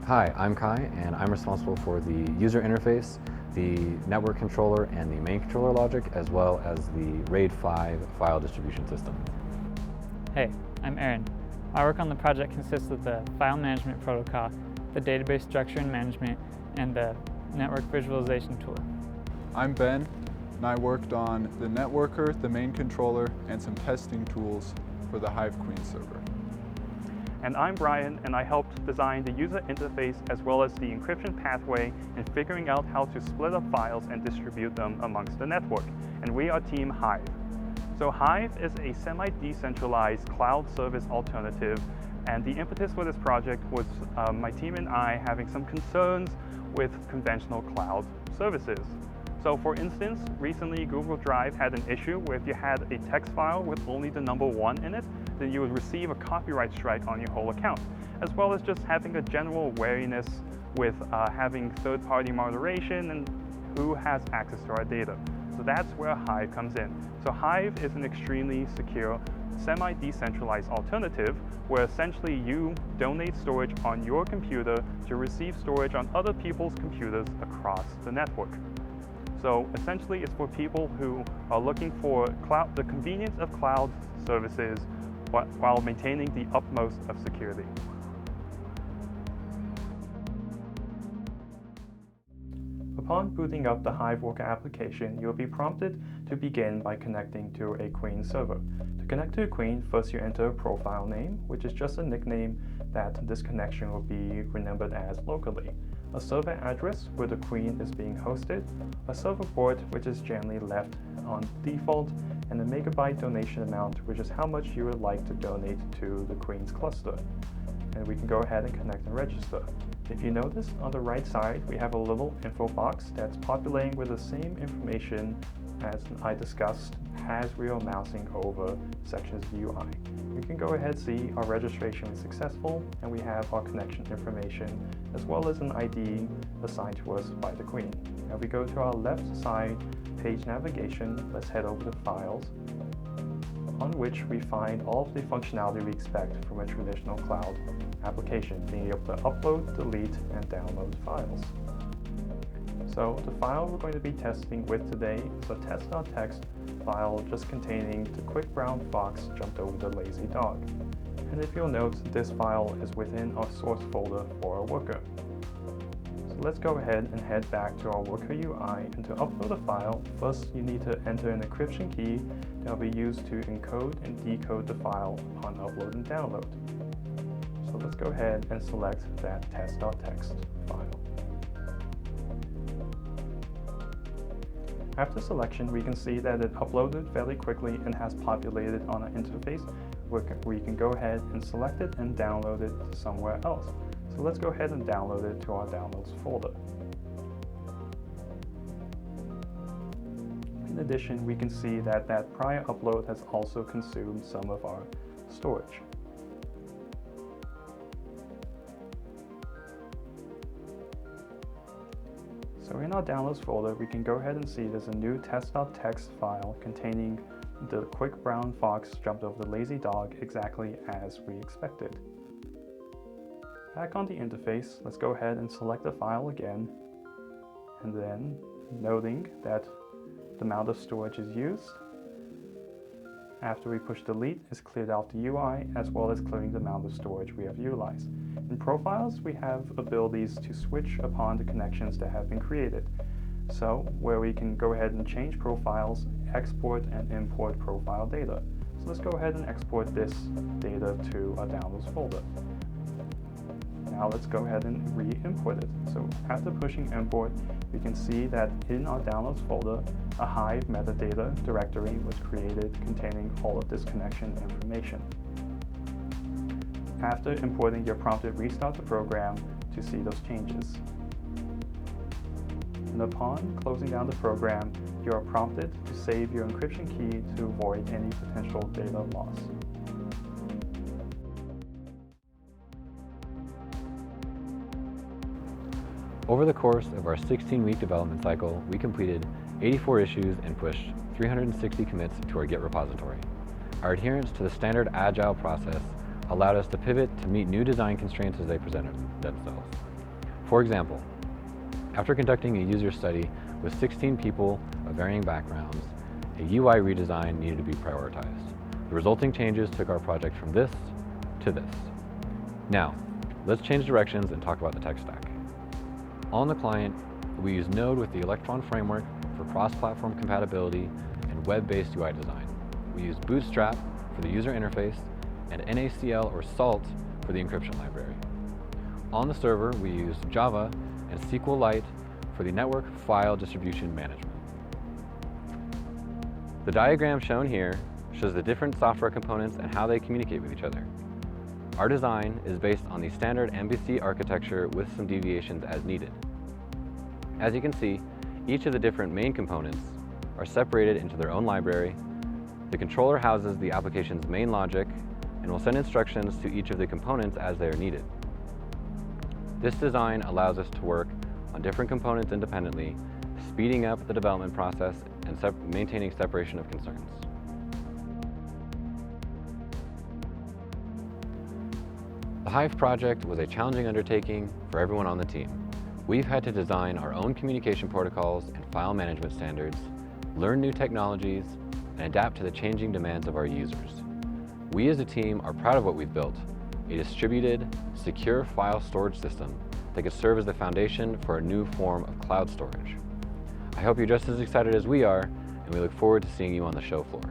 Hi, I'm Kai, and I'm responsible for the user interface, the network controller, and the main controller logic, as well as the RAID 5 file distribution system. Hey, I'm Aaron. Our work on the project consists of the file management protocol, the database structure and management, and the network visualization tool. I'm Ben, and I worked on the networker, the main controller, and some testing tools for the HIVE Queen server. And I'm Brian, and I helped design the user interface as well as the encryption pathway and figuring out how to split up files and distribute them amongst the network. And we are Team HIVE. So HIVE is a semi-decentralized cloud service alternative, and the impetus for this project was my team and I having some concerns with conventional cloud services. So for instance, recently Google Drive had an issue where if you had a text file with only the number 1 in it, then you would receive a copyright strike on your whole account, as well as just having a general wariness with having third-party moderation and who has access to our data. So that's where HIVE comes in. So HIVE is an extremely secure, semi-decentralized alternative where essentially you donate storage on your computer to receive storage on other people's computers across the network. So essentially it's for people who are looking for the convenience of cloud services while maintaining the utmost of security. Upon booting up the HIVE Worker application, you'll be prompted to begin by connecting to a Queen server. To connect to a Queen, first you enter a profile name, which is just a nickname that this connection will be remembered as locally, a server address where the Queen is being hosted, a server port which is generally left on default, and a megabyte donation amount, which is how much you would like to donate to the Queen's cluster. And we can go ahead and connect and register. If you notice, on the right side, we have a little info box that's populating with the same information as I discussed as we are mousing over sections of UI. We can go ahead and see our registration is successful, and we have our connection information, as well as an ID assigned to us by the Queen. Now if we go to our left side page navigation, let's head over to Files, on which we find all of the functionality we expect from a traditional cloud application, being able to upload, delete, and download files. So the file we're going to be testing with today is a test.txt file just containing the quick brown fox jumped over the lazy dog. And if you'll note, this file is within our source folder for our worker. So let's go ahead and head back to our worker UI, and to upload a file, first you need to enter an encryption key that will be used to encode and decode the file upon upload and download. So let's go ahead and select that test.txt file. After selection, we can see that it uploaded fairly quickly and has populated on an interface where you can go ahead and select it and download it to somewhere else. So let's go ahead and download it to our downloads folder. In addition, we can see that that prior upload has also consumed some of our storage. So in our downloads folder, we can go ahead and see there's a new test.txt file containing the quick brown fox jumped over the lazy dog exactly as we expected. Back on the interface, let's go ahead and select the file again, and then noting that the amount of storage is used. After we push delete, it's cleared out the UI as well as clearing the amount of storage we have utilized. In profiles, we have abilities to switch upon the connections that have been created. So where we can go ahead and change profiles, export and import profile data. So let's go ahead and export this data to our downloads folder. Now let's go ahead and re-import it. So after pushing import, we can see that in our downloads folder, a HIVE metadata directory was created containing all of this connection information. After importing, you're prompted to restart the program to see those changes. And upon closing down the program, you are prompted to save your encryption key to avoid any potential data loss. Over the course of our 16-week development cycle, we completed 84 issues and pushed 360 commits to our Git repository. Our adherence to the standard agile process allowed us to pivot to meet new design constraints as they presented themselves. For example, after conducting a user study with 16 people of varying backgrounds, a UI redesign needed to be prioritized. The resulting changes took our project from this to this. Now, let's change directions and talk about the tech stack. On the client, we use Node with the Electron framework for cross-platform compatibility and web-based UI design. We use Bootstrap for the user interface and NaCl or Salt for the encryption library. On the server, we use Java and SQLite for the network file distribution management. The diagram shown here shows the different software components and how they communicate with each other. Our design is based on the standard MVC architecture with some deviations as needed. As you can see, each of the different main components are separated into their own library. The controller houses the application's main logic and will send instructions to each of the components as they are needed. This design allows us to work on different components independently, speeding up the development process and maintaining separation of concerns. The HIVE project was a challenging undertaking for everyone on the team. We've had to design our own communication protocols and file management standards, learn new technologies, and adapt to the changing demands of our users. We as a team are proud of what we've built, a distributed, secure file storage system that could serve as the foundation for a new form of cloud storage. I hope you're just as excited as we are, and we look forward to seeing you on the show floor.